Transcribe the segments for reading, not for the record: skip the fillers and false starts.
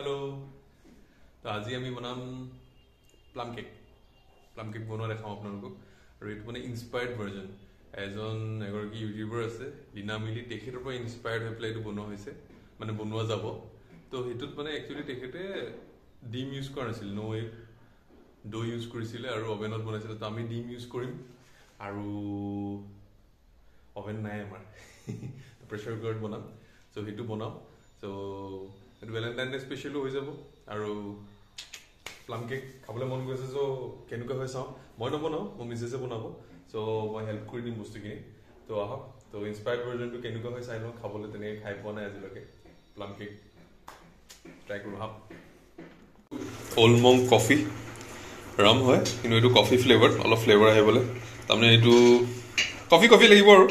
hello तो आज আমি বনাম প্লাম কেক বনোৱা দেখাম আপোনালোকক আৰু এইটো মানে ইনস্পায়াৰ্ড ভাৰ্জন এজন এগৰাকী ইউটিউবাৰ আছে লিনা মিলি তেখেতৰ পৰা ইনস্পায়াৰ্ড হৈ পেলাই এইটো বনোৱা হৈছে মানে বনোৱা যাব তো হেতুত মানে একচুয়ালি তেখেতে ডিম ইউজ কৰা নাছিল নো এগ ডো ইউজ কৰিছিল আৰু ওভেনত বনাইছিল তো আমি ডিম ইউজ কৰিম আৰু ওভেন নাই আমাৰ তো প্ৰেছাৰ কুকাৰত বনাম সো হেতু বনাম সো এটা ভ্যালেন্টাইন ডে স্পেশাল হৈ যাব আৰু প্লাম কেক খাবলৈ মন গৈছে সো কেনেকুৱা হয় চাও মই নবনাও মই মিছেছে বনাব সো মই হেল্প কৰি দিম বস্তুখিনি তো আহক তো ইনস্পায়াৰ্ড ভাৰ্জনটো কেনেকুৱা হয় চাই লওঁ খাবলৈ তেনেকৈ খাই পোৱা নাই আজিলৈকে প্লাম কেক ট্ৰাই কৰোঁ আহক অলমং কফি ৰাম হয় কিন্তু এইটো কফি ফ্লেভাৰ অলপ ফ্লেভাৰ আহিবলৈ তাৰমানে এইটো কফি লাগিব আৰু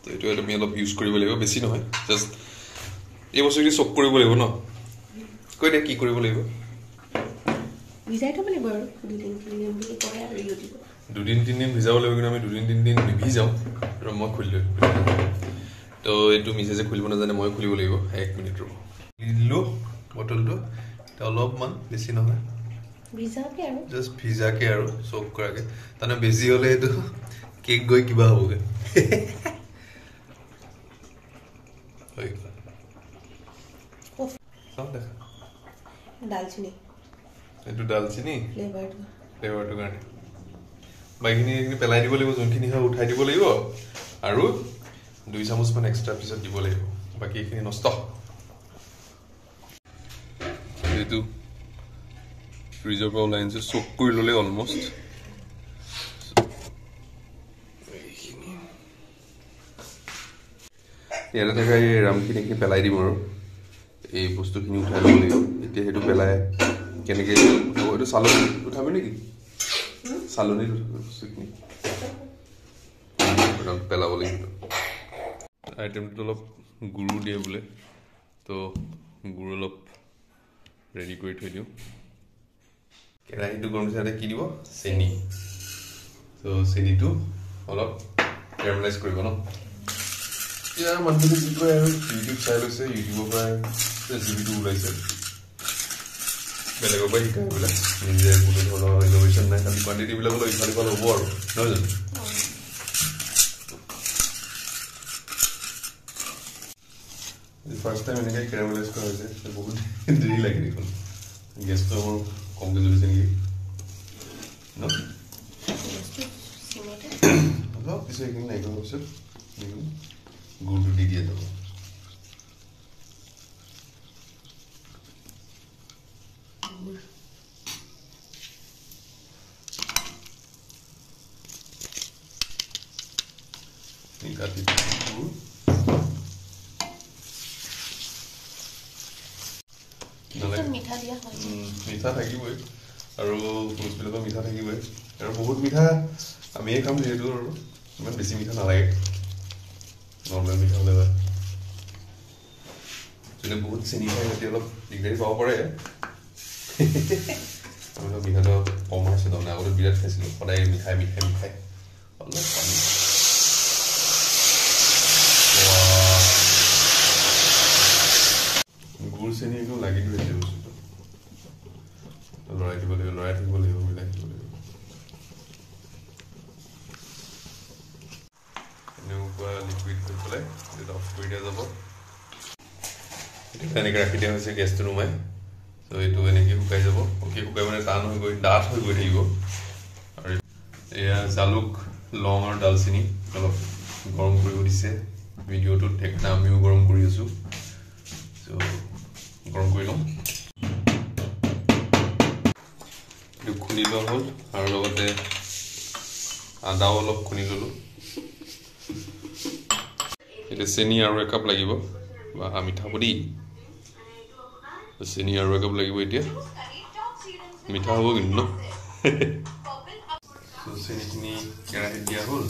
তো এইটো আমি অলপ ইউজ কৰিব লাগিব বেছি নহয় জাষ্ট এই বস্তুটো চক কৰিব লাগিব ন কৈ দে কি কৰিব লাগিব ভিজাই থব লাগিব আৰু দুদিন তিনদিন ভিজাব লাগিব কিন্তু আমি দুদিন তিনদিন নিভিজাওঁ আৰু মই খুলিলোঁ তো এইটো মিছেছে খুলিব নাজানে মই খুলিব লাগিব 1 মিনিট ৰ'ব দিলোঁ বটলটো অলপমান বেছি নহয় ভিজাকে আৰু জাষ্ট ভিজাকে আৰু চক কৰাকে তাৰমানে বেছি হ'লে এইটো কেক গৈ কিবা হ'বগৈ হৈ গ'ল দালচিনি এইটো দালচিনি ফ্লেভাৰটো কাৰণে বাইখিনি পেলাই দিব লাগিব যোনখিনি হয় উঠাই দিব লাগিব আৰু 2 চামুচমান এক্সট্ৰা পিছত দিব লাগিব বাকি এইখিনি নষ্ট এইটো ফ্ৰিজৰ পৰা ওলাই আনিছোঁ চক কৰি ল'লে অলমষ্ট ইয়াতে থকা এই ৰামখিনি পেলাই দিম আৰু এই বস্তুখিনি উঠাই ল'ব লাগিব এতিয়া সেইটো পেলাই কেনেকৈ এইটো চালনী উঠাবি নেকি চালনীত উঠাব বস্তুখিনি পেলাব লাগিব আইটেমটোত অলপ গুড় দিয়ে বোলে তো গুড় অলপ ৰেডি কৰি থৈ দিওঁ কেৰাহীটো গৰম হিচাপে কি দিব চেনি তো চেনিটো অলপ কেৰামেলাইজ কৰিব ন এতিয়া মানুহটো কি কয় আৰু ইউটিউব চাই লৈছে ইউটিউবৰ পৰা ৰেচিপিটো ওলাইছে বেলেগৰ পৰা শিকাই এইবিলাক নিজে কোনো ধৰণৰ ইন'ভেশ্যন নাই খালি কোৱান্টিটিবিলাক অলপ ইফাল সিফাল হ'ব আৰু নহয় জানো ফাৰ্ষ্ট টাইম এনেকৈ কেৰামেলাইজ কৰা হৈছে বহুত দেৰি লাগে দেখোন গেছটো মোৰ কমকৈ জ্বলিছে নেকি ন অলপ পিছত এইখিনি নাইকিয়া হোৱাৰ পিছত গুড়টো দি দিয়া যাব কাটি মিঠা থাকিবই আৰু ফ্ৰুটছবিলাকৰ মিঠা থাকিবই আৰু বহুত মিঠা আমিয়ে খাম যিহেতু আৰু ইমান বেছি মিঠা নালাগে নৰ্মেল মিঠা হ'লে হয় যদি বহুত চেনি খাই সিহঁতি অলপ দিগদাৰি পাব পাৰে আমি অলপ মিঠাটো কম হৈছে তাৰমানে আগতে বিৰাট খাইছিলোঁ সদায় মিঠাই অলপ পানী গুড় চেনি একদম লাগি ধৰিছে বস্তুটো লৰাই থাকিব লাগিব মিলাই থাকিব লাগিব এনেকুৱা লিকুইড হৈ পেলাই এইটো অফ কৰি দিয়া যাব এইটো এনেকৈ ৰাখি দিয়া হৈছে গেছটো নুমাই তো এইটো এনেকৈ শুকাই যাব শুকাই মানে টান হৈ গৈ ডাঠ হৈ গৈ থাকিব আৰু এয়া জালুক লং আৰু দালচিনি অলপ গৰম কৰিব দিছে ভিডিঅ'টোত সেইকাৰণে আমিও গৰম কৰি আছোঁ তো গৰম কৰি লওঁ এইটো খুন্দি লোৱা হ'ল আৰু লগতে আদাও অলপ খুন্দি ল'লোঁ এতিয়া চেনি আৰু একাপ লাগিব বা মিঠা হ'ব দেই চেনি আৰু একাপ লাগিব এতিয়া মিঠা হ'ব কিন্তু ন চেনিখিনি কেৰাহীত দিয়া হ'ল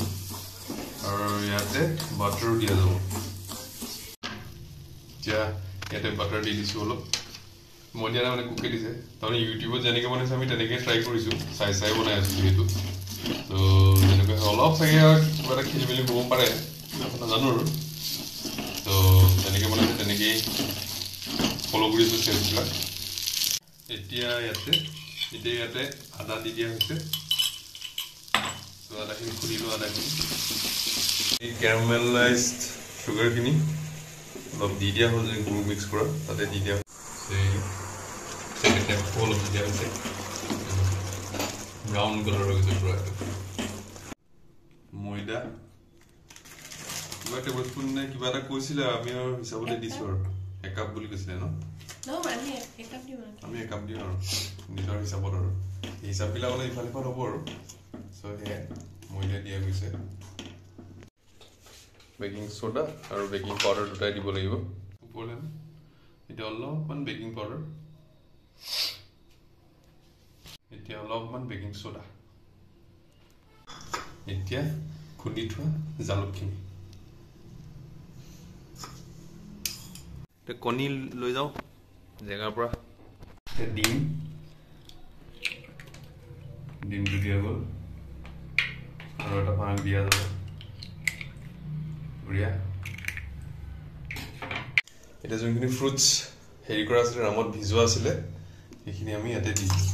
আৰু ইয়াতে বাটাৰো দিয়া যাব এতিয়া ইয়াতে বাটাৰ দি দিছোঁ অলপ মই দিয়া মানে কুকে দিছে তাৰমানে ইউটিউবত যেনেকৈ বনাইছোঁ আমি তেনেকৈ ট্ৰাই কৰিছোঁ চাই বনাই আছোঁ যিহেতু তো তেনেকৈ অলপ চাগে কিবা এটা খেলি মেলি হ'ব পাৰে নাজানো আৰু তো যেনেকৈ বনাইছোঁ তেনেকেই ফ'ল' কৰিছোঁ ষ্টেপছবিলাক এতিয়া ইয়াতে আদা দি দিয়া হৈছে তো আদাখিনি খুলিলোঁ আদাখিনি এই কেৰামেলাইজড চুগাৰখিনি অলপ দি দিয়া হ'ল যে গুড় মিক্স কৰা তাতে দি দিয়া অলপ দি দিয়া হৈছে ব্ৰাউন কালাৰ হৈ গৈছে পুৰা ময়দা কিবা টেবুল স্পুন নে কিবা এটা কৈছিলে আমি আৰু হিচাপতে দিছোঁ আৰু 1 কাপ বুলি কৈছিলে ন আমি 1 কাপ দিওঁ আৰু নিজৰ হিচাপত আৰু হিচাপবিলাক অলপ ইফাল সিফাল হ'ব আৰু চ' সেয়াই ময়দা দিয়া গৈছে বেকিং সোডা আৰু বেকিং পাউডাৰ দুটাই দিব লাগিব ওপৰলৈ এতিয়া অলপমান বেকিং পাউডাৰ এতিয়া অলপমান বেকিং সোডা এতিয়া খুন্দি থোৱা জালুকখিনি কণী লৈ যাওঁ জেগাৰ পৰা ডিমটো দিয়া গ'ল আৰু এটা ভাঙ দিয়া যাব বঢ়িয়া এতিয়া যোনখিনি ফ্ৰুটছ হেৰি কৰা আছিলে ৰামত ভিজোৱা আছিলে সেইখিনি আমি ইয়াতে দি দিওঁ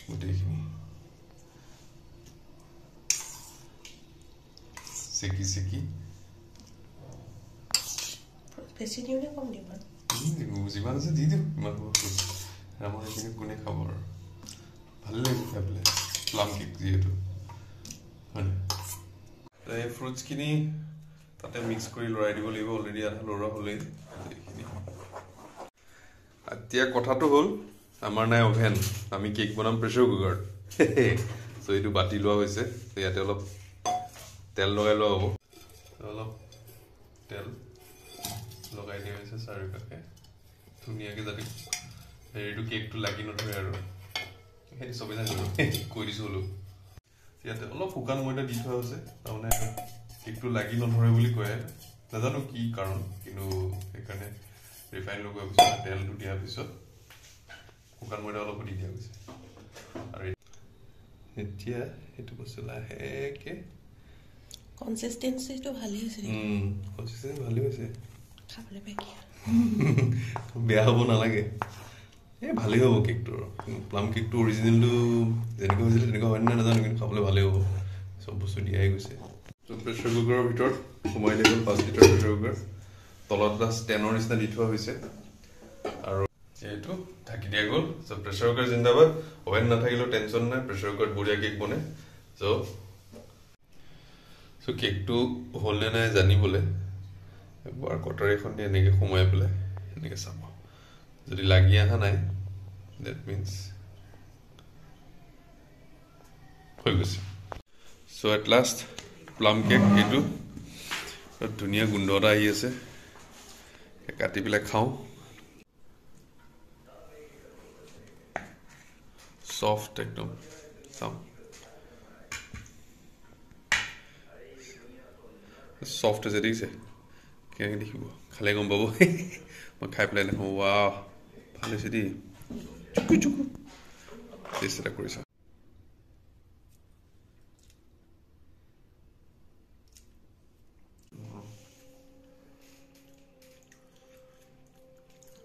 গোটেইখিনি চেকি বেছি দিওঁ নে কম দিওঁ যিমান আছে দি দিওঁ ইমান ৰামৰ সেইখিনি কোনে খাব আৰু ভাল লাগিব খাই পেলাই প্লাম কেক যিহেতু হয় এই ফ্ৰুটছখিনি তাতে মিক্স কৰি লৰাই দিব লাগিব অলৰেডি আধা লৰোৱা হ'লেই এইখিনি এতিয়া কথাটো হ'ল আমাৰ নাই অভেন আমি কেক বনাম প্ৰেছাৰ কুকাৰত চ' এইটো বাতি লোৱা হৈছে ইয়াতে অলপ তেল লগাই লোৱা হ'ব অলপ তেল লগাই দিয়া হৈছে চাৰিওকাষে ধুনীয়াকৈ যাতে হেৰিটো কেকটো লাগি নধৰে আৰু সেইটো চবেই জানিব কৈ দিছোঁ হ'লেও ইয়াতে অলপ শুকান ময়দা দি থোৱা হৈছে তাৰমানে কেকটো লাগি নধৰে বুলি কয় নাজানো কি কাৰণ কিন্তু সেইকাৰণে ৰিফাইন লগোৱাৰ পিছত তেলটো দিয়াৰ পিছত শুকান ময়দা অলপ দি দিয়া গৈছে আৰু এতিয়া সেইটো বস্তু লাহেকৈ কনচিষ্টেঞ্চিটো ভালেই হৈছে কনচিষ্টেঞ্চি ভালেই হৈছে খাবলৈ পাই বেয়া হ'ব নালাগে এই ভালেই হ'ব কেকটো প্লাম কেকটো অৰিজিনেলটো যেনেকৈ হৈছিলে তেনেকুৱা হয় নে নাজানো কিন্তু খাবলৈ ভালেই হ'ব চব বস্তু দিয়াই গৈছে প্ৰেছাৰ কুকাৰৰ ভিতৰত সোমাই দিয়া গ'ল 5 লিটাৰ প্ৰেছাৰ কুকাৰ তলত এটা ষ্টেনৰ নিচিনা দি থোৱা হৈছে আৰু এইটো ঢাকি দিয়া গ'ল চ' প্ৰেছাৰ কুকাৰ জিন্দাবাদ অভেন নাথাকিলেও টেনশ্যন নাই প্ৰেছাৰ কুকাৰত বঢ়িয়া কেক বনে চ' কেকটো হ'ল নে নাই জানিবলৈ এবাৰ কটাৰীখন দি এনেকৈ সোমাই পেলাই এনেকৈ চাব যদি লাগি অহা নাই ডেট মিনছ হৈ গৈছে চ' এট লাষ্ট প্লাম কেক এইটো ধুনীয়া গোন্ধ এটা আহি আছে কাটি পেলাই খাওঁ সফ্ট একদম চাওঁ সফ্ট হৈছে দেখিছে কেনেকৈ দেখিব খালে গম পাব মই খাই পেলাই দেখোঁ ৱাহ ভাল হৈছে দেই চুকু চুকু টেষ্ট এটা কৰিছা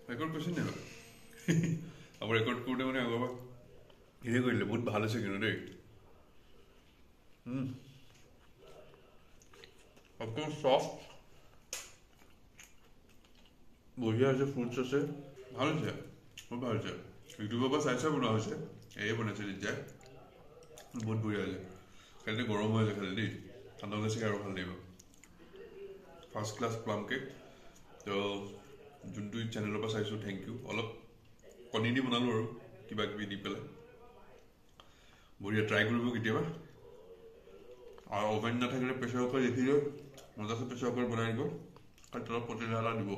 ৰেকৰ্ড কৰিছে নে আমাৰ ৰেকৰ্ড কৰোঁতে মানে আগৰ পৰা হেৰি কৰিলে বহুত ভাল হৈছে কিন্তু দেই একদম সফ্ট বঢ়িয়া হৈছে ফ্ৰুটছ আছে ভাল হৈছে বহুত ভাল হৈছে ইউটিউবৰ পৰা চাই বনোৱা হৈছে এয়ে বনাইছে তেতিয়া বহুত বঢ়িয়া হৈছে খালি গৰম হৈ আছে খালি দেই ঠাণ্ডা হ'লে চাগে আৰু ভাল লাগিব ফাৰ্ষ্ট ক্লাছ প্লাম কেক তো যোনটো চেনেলৰ পৰা চাইছোঁ থেংক ইউ অলপ কণী দি বনালোঁ আৰু কিবা কিবি দি পেলাই বঢ়িয়া ট্ৰাই কৰিব কেতিয়াবা আৰু অভেন নাথাকিলে প্ৰেছাৰ কুকাৰ দেখিলে মজাছে প্ৰেছাৰ কুকাৰ বনাই দিব আৰু তলত পতেলা দিব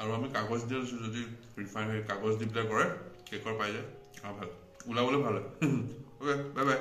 আৰু আমি কাগজ দি আছোঁ যদি ৰিফাইন কাগজ দি পেলাই কৰে কেকৰ পাই যায় ভাল ওলাবলৈ ভাল হয় অ'কে বাই বাই